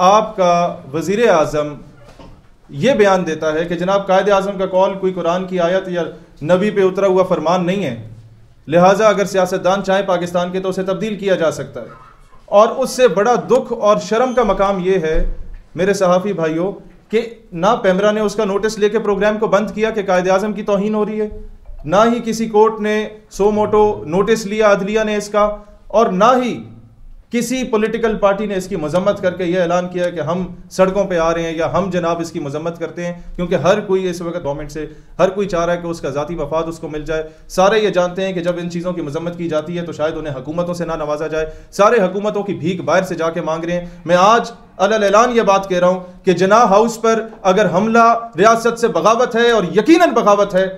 आपका वज़ीर आज़म ये बयान देता है कि जनाब कायद आज़म का कौल कोई कुरान की आयत या नबी पे उतरा हुआ फरमान नहीं है, लिहाजा अगर सियासतदान चाहे पाकिस्तान के तो उसे तब्दील किया जा सकता है। और उससे बड़ा दुख और शर्म का मकाम ये है मेरे सहाफ़ी भाइयों कि ना पेमरा ने उसका नोटिस लेके प्रोग्राम को बंद किया कि कायद आज़म की तौहीन हो रही है, ना ही किसी कोर्ट ने सो मोटो नोटिस लिया अदलिया ने इसका, और ना ही किसी पॉलिटिकल पार्टी ने इसकी मजम्मत करके यह ऐलान किया कि हम सड़कों पे आ रहे हैं या हम जनाब इसकी मजम्मत करते हैं, क्योंकि हर कोई इस वक्त गवर्नमेंट से हर कोई चाह रहा है कि उसका ज़ाती मफाद उसको मिल जाए। सारे ये जानते हैं कि जब इन चीज़ों की मजम्मत की जाती है तो शायद उन्हें हुकूमतों से ना नवाजा जाए, सारे हुकूमतों की भीख बाहर से जाके मांग रहे हैं। मैं आज अलल ऐलान ये बात कह रहा हूँ कि जिन्ना हाउस पर अगर हमला रियासत से बगावत है, और यकीनन बगावत है,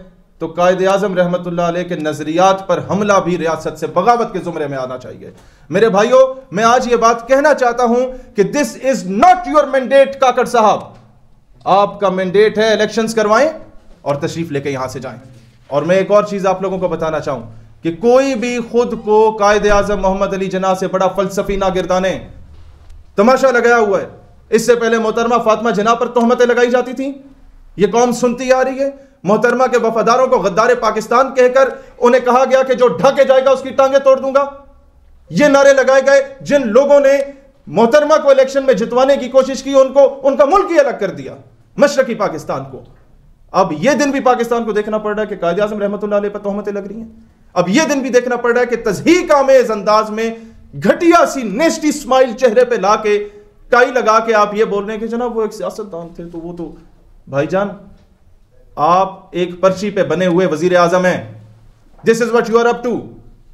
तो कायद आज़म रहमतुल्लाह अलैह के नजरियात पर हमला भी रियासत से बगावत के जुमरे में आना चाहिए। मेरे भाइयों, मैं आज ये बात कहना चाहता हूं कि this is not your mandate Kakar साहब। आपका मैंडेट है इलेक्शंस करवाएं और तशरीफ लेके यहां से जाएं। और मैं एक और चीज आप लोगों को बताना चाहूं कि कोई भी खुद को कायद आज़म मोहम्मद अली जिन्ना से बड़ा फलसफी ना गिरदाने। तमाशा लगाया हुआ है। इससे पहले मोहतरमा फातिमा जिन्ना पर तोहमतें लगाई जाती थी, यह कौम सुनती आ रही है। मोहतरमा के वफादारों को गद्दारे पाकिस्तान कहकर उन्हें कहा गया कि जो ढके जाएगा उसकी टांगें तोड़ दूंगा। ये नारे लगाए गए। जिन लोगों ने मोहतरमा को इलेक्शन में जितवाने की कोशिश की उनको उनका मुल्क ही अलग कर दिया, मशरकी पाकिस्तान को। अब यह दिन भी पाकिस्तान को देखना पड़ रहा है कि कायद आज़म रहमतुल्लाह अलैह पर तोहमतें लग रही हैं। अब यह दिन भी देखना पड़ रहा है कि तज़हीक आमेज़ अंदाज में घटिया सी नेस्टी स्माइल चेहरे पे लाके टाई लगा के आप ये बोल रहे हैं कि जनाब वो एक सियासतदान थे, तो वो तो भाईजान आप एक पर्ची पे बने हुए वजीर आजम हैं। This is what you are up to.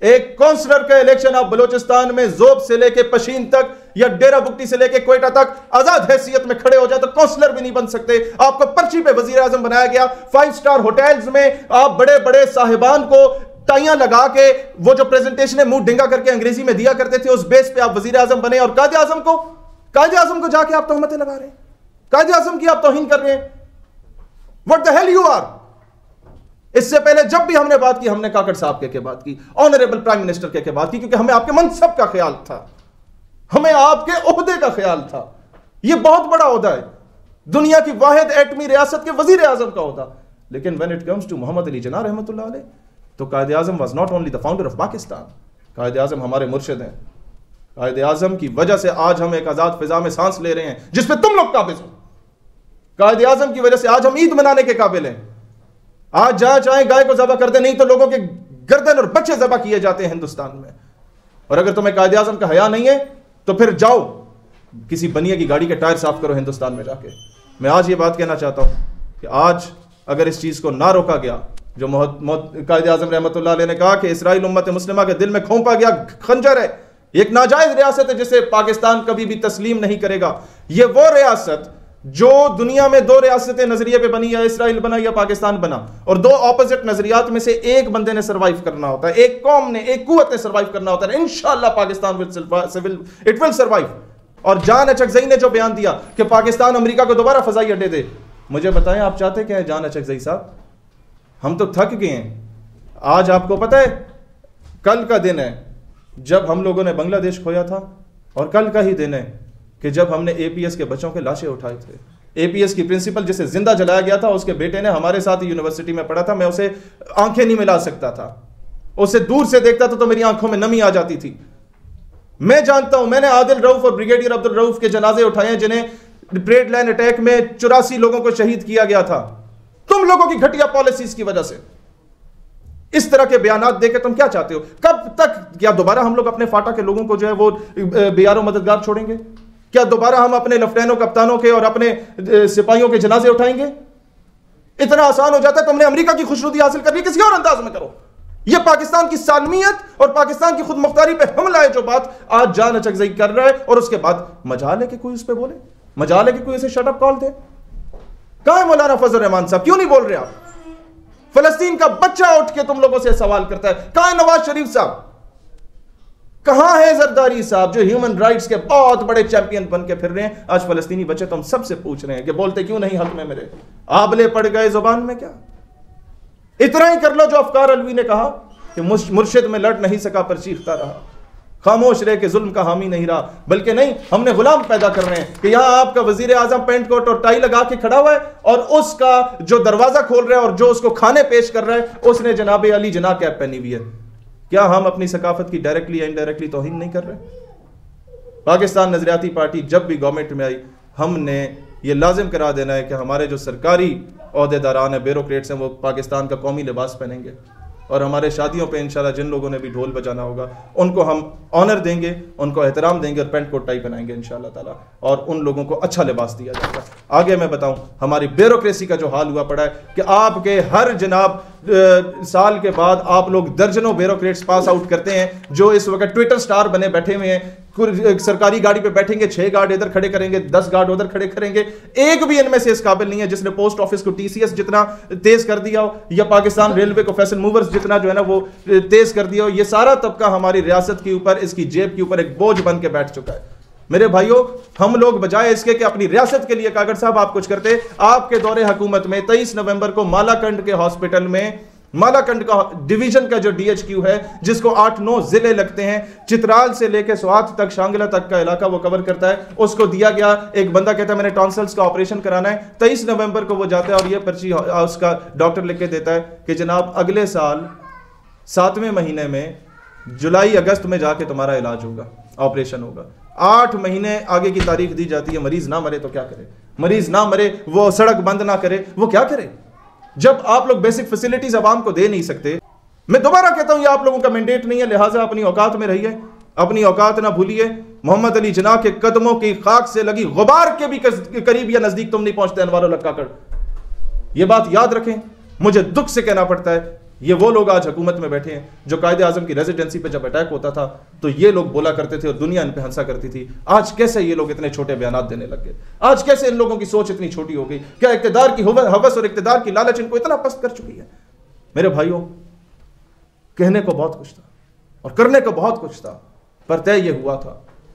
एक काउंसलर का इलेक्शन आप बलोचिस्तान में जोब से लेके पशीन तक या डेरा बुक्टी से लेके क्वेटा तक आजाद हैसियत में खड़े हो जाए तो काउंसलर भी नहीं बन सकते। आपको पर्ची पे वजीर आजम बनाया गया। 5 स्टार होटल्स में आप बड़े बड़े साहिबान को टाइयां लगा के वो जो प्रेजेंटेशन मुंह डिंगा करके अंग्रेजी में दिया करते थे, उस बेस पे आप वजीर आजम बने। और कायद आजम को जाके आप तोहमतें लगा रहे हैं, कायद आजम की आप तौहीन कर रहे हैं। What the hell you are? इससे पहले जब भी हमने बात की, हमने काकड़ साहब के बात की, ऑनरेबल प्राइम मिनिस्टर के बात की, क्योंकि हमें आपके मनसब का ख्याल था, हमें आपके ओहदे का ख्याल था। यह बहुत बड़ा ओहदा है, दुनिया की वाहिद एटमी रियासत के वजीर आजम का ओहदा। लेकिन when it comes to Mohammad Ali Jinnah रहमतुल्लाह अलैह, तो Quaid Azam was not only the founder of Pakistan, Quaid Azam हमारे मुर्शिद हैं। कायद आजम की वजह से आज हम एक आजाद फिजा में सांस ले रहे हैं जिसपे तुम लोग काबिज हो। कायद आज़म की वजह से आज हम ईद मनाने के काबिल हैं। आज जहां चाहे गाय को ज़बह कर दे, नहीं तो लोगों के गर्दन और बच्चे ज़बह किए जाते हैं हिंदुस्तान में। और अगर तुम्हें कायद आज़म का हया नहीं है तो फिर जाओ किसी बनिया की गाड़ी के टायर साफ करो हिंदुस्तान में जाके। मैं आज ये बात कहना चाहता हूं कि आज अगर इस चीज को ना रोका गया, जो कायद आज़म रहमतुल्लाह अलैह ने कहा कि इसराइल उम्मत मुस्लिमा के दिल में खोंपा गया खंजर है, एक नाजायज रियासत है जिसे पाकिस्तान कभी भी तस्लीम नहीं करेगा। यह वो रियासत जो दुनिया में 2 रियासतें नजरिए पे बनी, या इसराइल बना या पाकिस्तान बना, और 2 ऑपोजिट नजरियात में से एक बंदे ने सरवाइव करना होता है, एक कौम ने, एक कुव्वत ने सरवाइव करना होता है। इंशाअल्लाह पाकिस्तान विल सरवाइव। और जान अचकज़ई ने जो बयान दिया कि पाकिस्तान अमेरिका को दोबारा फजाई अड्डे दे, मुझे बताएं आप चाहते क्या है जान अचकज़ई साहब? हम तो थक गए हैं। आज आपको पता है कल का दिन है जब हम लोगों ने बांग्लादेश खोया था, और कल का ही दिन है कि जब हमने एपीएस के बच्चों के लाशें उठाए थे। एपीएस की प्रिंसिपल जिसे जिंदा जलाया गया था, उसके बेटे ने हमारे साथ यूनिवर्सिटी में पढ़ा था। मैं उसे आंखें नहीं मिला सकता था, उसे दूर से देखता था तो मेरी आंखों में नमी आ जाती थी। मैं जानता हूं, मैंने आदिल रऊफ और ब्रिगेडियर अब्दुल रऊफ के जनाजे उठाए हैं जिन्हें ब्रेड लाइन अटैक में 84 लोगों को शहीद किया गया था, तुम लोगों की घटिया पॉलिसीज की वजह से। इस तरह के बयानात देकर तुम क्या चाहते हो? कब तक? क्या दोबारा हम लोग अपने फाटा के लोगों को जो है वो बेयारो मददगार छोड़ेंगे? क्या दोबारा हम अपने लेफ्टिनेंटों कप्तानों के और अपने सिपाहियों के जनाजे उठाएंगे? इतना आसान हो जाता है। तुमने अमेरिका की खुशनुदी हासिल करनी, किसी और अंदाज में करो। यह पाकिस्तान की सालमियत और पाकिस्तान की खुद मुख्तारी पे हमला है जो बात आज जान अचकज़ई कर रहा है, और उसके बाद मजाल है कि कोई उस पर बोले, मजाल है कि कोई उसे शटअप कॉल दे। कहां है मौलाना फजल रहमान साहब? क्यों नहीं बोल रहे आप? फलस्तीन का बच्चा उठ के तुम लोगों से सवाल करता है। कहां है नवाज शरीफ साहब? कहां है जरदारी साहब जो ह्यूमन राइट्स के बहुत बड़े चैंपियन बन के फिर रहे हैं? आज फलस्तीनी बच्चे तो हम सबसे पूछ रहे हैं कि बोलते क्यों नहीं हक में मेरे? आबले पड़ गए जुबान में क्या? इतना ही कर लो जो अफकार अलवी ने कहा कि मुर्शिद में लड़ नहीं सका पर चीखता रहा। खामोश रह के जुल्म का हामी नहीं रहा, बल्कि नहीं, हमने गुलाम पैदा कर रहे हैं कि यहां आपका वजीर आजम पेंट कोट और टाई लगा के खड़ा हुआ है और उसका जो दरवाजा खोल रहा है और जो उसको खाने पेश कर रहा है उसने जनाब अली जना कैप पहनी हुई है। क्या हम अपनी सकाफत की डायरेक्टली या इनडायरेक्टली तौहीन नहीं कर रहे? पाकिस्तान नजरियाती पार्टी जब भी गवर्नमेंट में आई, हमने ये लाजिम करा देना है कि हमारे जो सरकारी ओहदेदारान है, ब्यूरोक्रेट्स हैं, वो पाकिस्तान का कौमी लिबास पहनेंगे और हमारे शादियों पे इंशाल्लाह जिन लोगों ने भी ढोल बजाना होगा उनको हम ऑनर देंगे, उनको एहतराम देंगे और पेंट कोट टाई पहनाएंगे इंशाल्लाह ताला, और उन लोगों को अच्छा लिबास दिया जाएगा। आगे मैं बताऊं, हमारी ब्यूरोक्रेसी का जो हाल हुआ पड़ा है कि आपके हर जनाब साल के बाद आप लोग दर्जनों ब्यूरोक्रेट्स पास आउट करते हैं जो इस वक्त ट्विटर स्टार बने बैठे हुए हैं। सरकारी गाड़ी पे बैठेंगे, 6 गार्ड इधर खड़े करेंगे, 10 गार्ड उधर खड़े करेंगे, एक भी इनमें से इस काबिल नहीं है जिसने पोस्ट ऑफिस को टीसीएस जितना तेज कर दिया हो या पाकिस्तान रेलवे को फैसल मूवर्स जितना जो है ना वो तेज कर दिया हो। ये सारा तबका हमारी रियासत के ऊपर, इसकी जेब के ऊपर एक बोझ बन के बैठ चुका है। मेरे भाइयों, हम लोग बजाय इसके कि अपनी रियासत के लिए कागड़ साहब आप कुछ करते, आपके दौरे हुकूमत में 23 नवंबर को मालाकंड के हॉस्पिटल में, मालाकंड का डिवीजन का जो डीएचक्यू है जिसको 8-9 जिले लगते हैं, चित्राल से लेकर स्वात तक, शांगला तक का इलाका वो कवर करता है, उसको दिया गया। एक बंदा कहता है मैंने टॉन्सिल्स का ऑपरेशन कराना है, 23 नवंबर को वो जाता है और ये पर्ची उसका डॉक्टर लिख के देता है कि जनाब अगले साल 7वें महीने में जुलाई अगस्त में जाके तुम्हारा इलाज होगा, ऑपरेशन होगा। 8 महीने आगे की तारीख दी जाती है। मरीज ना मरे तो क्या करे? मरीज ना मरे, वो सड़क बंद ना करे, वो क्या करे जब आप लोग बेसिक फैसिलिटीज आवाम को दे नहीं सकते? मैं दोबारा कहता हूं, ये आप लोगों का मैंडेट नहीं है, लिहाजा अपनी औकात में रहिए, अपनी औकात ना भूलिए। मोहम्मद अली जिन्ना के कदमों की खाक से लगी गुबार के भी करीब या नजदीक तुम नहीं पहुंचते अनवारुल हक काकड़। ये बात याद रखें। मुझे दुख से कहना पड़ता है, ये वो लोग आज हुकूमत में बैठे हैं जो कायदे आजम की रेजिडेंसी पे जब अटैक होता था तो ये लोग बोला करते थे और दुनिया इन पे हंसा करती थी। आज कैसे ये लोग इतने छोटे बयान देने लग गए? आज कैसे इन लोगों की सोच इतनी छोटी हो गई? क्या इक्तदार की हवस और इक्तदार की लालच इनको इतना पस्त कर चुकी है? मेरे भाइयों, कहने को बहुत कुछ था और करने को बहुत कुछ था, पर तय ये हुआ था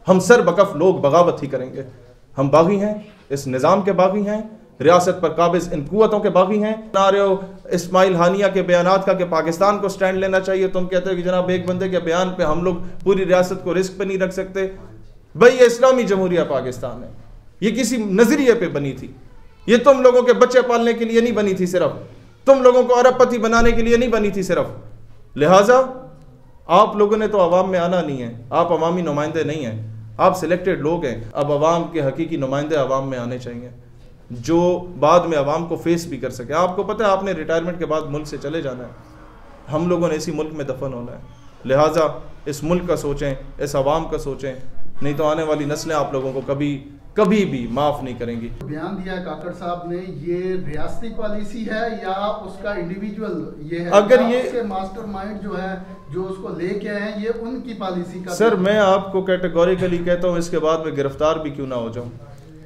हम सर बकफ लोग बगावत ही करेंगे। हम बागी हैं, इस निज़ाम के बागी हैं, रियासत पर काबिज इन कुव्वतों के बागी हैं। ना रहे हो इस्माइल हानिया के बयानात का कि पाकिस्तान को स्टैंड लेना चाहिए, तुम कहते हो कि जनाब एक बंदे के बयान पे हम लोग पूरी रियासत को रिस्क पे नहीं रख सकते। भाई ये इस्लामी जमहूरिया पाकिस्तान है, ये किसी नजरिए पे बनी थी, ये तुम लोगों के बच्चे पालने के लिए नहीं बनी थी, सिर्फ तुम लोगों को अरबपति बनाने के लिए नहीं बनी थी सिर्फ। लिहाजा आप लोगों ने तो अवाम में आना नहीं है, आप अवामी नुमाइंदे नहीं हैं, आप सिलेक्टेड लोग हैं। अब अवाम के हकीकी नुमाइंदे अवाम में आने चाहिए जो बाद में अवाम को फेस भी कर सके। आपको पता है आपने रिटायरमेंट के बाद मुल्क से चले जाना है, हम लोगों ने इसी मुल्क में दफन होना है। लिहाजा इस मुल्क का सोचें, इस अवाम का सोचें, नहीं तो आने वाली नस्लें आप लोगों को कभी भी माफ़ नहीं करेंगी। बयान दिया काकड़ साहब ने, ये रियासती पॉलिसी है या उसका इंडिविजुअल ये है? अगर ये उसके मास्टरमाइंड जो है, जो उसको लेके आए हैं, ये उनकी पॉलिसी का? सर मैं आपको कैटेगोरिकली कहता हूँ, इसके बाद मैं गिरफ्तार भी क्यों ना हो जाऊँ।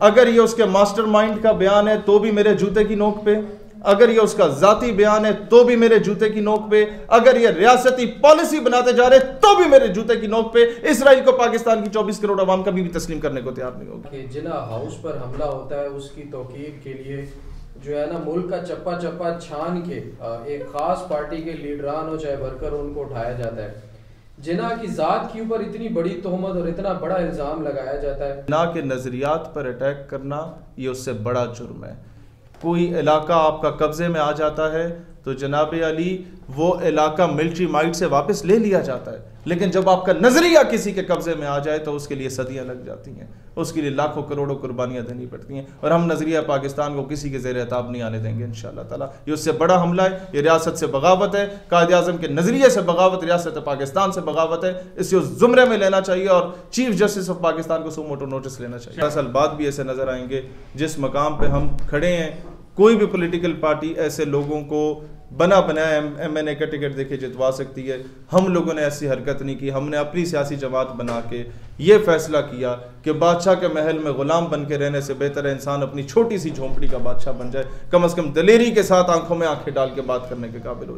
अगर ये उसके मास्टरमाइंड का बयान है तो भी मेरे जूते की नोक पे, अगर ये उसका जाती बयान है तो भी मेरे जूते की नोक पे, अगर ये रियासती पॉलिसी बनाते जा रहे तो भी मेरे जूते की नोक पे। इसराइल को पाकिस्तान की 24 करोड़ आवाम कभी भी तस्लीम करने को तैयार नहीं होगी। जिन्ना हाउस पर हमला होता है उसकी तौकीर के लिए जो है ना मुल्क का चप्पा चप्पा छान के एक खास पार्टी के लीडरान हो चाहे वर्कर, उनको उठाया जाता है। जिन्ना की जात के ऊपर इतनी बड़ी तोहमत और इतना बड़ा इल्ज़ाम लगाया जाता है। जिन्ना के नज़रियात पर अटैक करना ये उससे बड़ा जुर्म है। कोई इलाका आपका कब्जे में आ जाता है तो जनाब अली वो इलाका मिलिट्री माइट से वापस ले लिया जाता है, लेकिन जब आपका नजरिया किसी के कब्जे में आ जाए तो उसके लिए सदियां लग जाती हैं, उसके लिए लाखों करोड़ों कुर्बानियां देनी पड़ती हैं। और हम नजरिया पाकिस्तान को किसी के ज़ेर अताब नहीं आने देंगे इंशाअल्लाह ताला। ये उससे बड़ा हमला है, ये रियासत से बगावत है, कायदे आज़म के नजरिए से बगावत, रियासत पाकिस्तान से बगावत है। इसे उस जुमरे में लेना चाहिए और चीफ जस्टिस ऑफ पाकिस्तान को सुमोटो नोटिस लेना चाहिए। दरअसल बाद भी ऐसे नजर आएंगे जिस मकाम पर हम खड़े हैं, कोई भी पॉलिटिकल पार्टी ऐसे लोगों को बना बनाया MNA का टिकट देके जितवा सकती है। हम लोगों ने ऐसी हरकत नहीं की, हमने अपनी सियासी जमात बना के ये फैसला किया कि बादशाह के महल में गुलाम बन के रहने से बेहतर है इंसान अपनी छोटी सी झोंपड़ी का बादशाह बन जाए, कम से कम दलेरी के साथ आंखों में आंखें डाल के बात करने के काबिल हो जाए।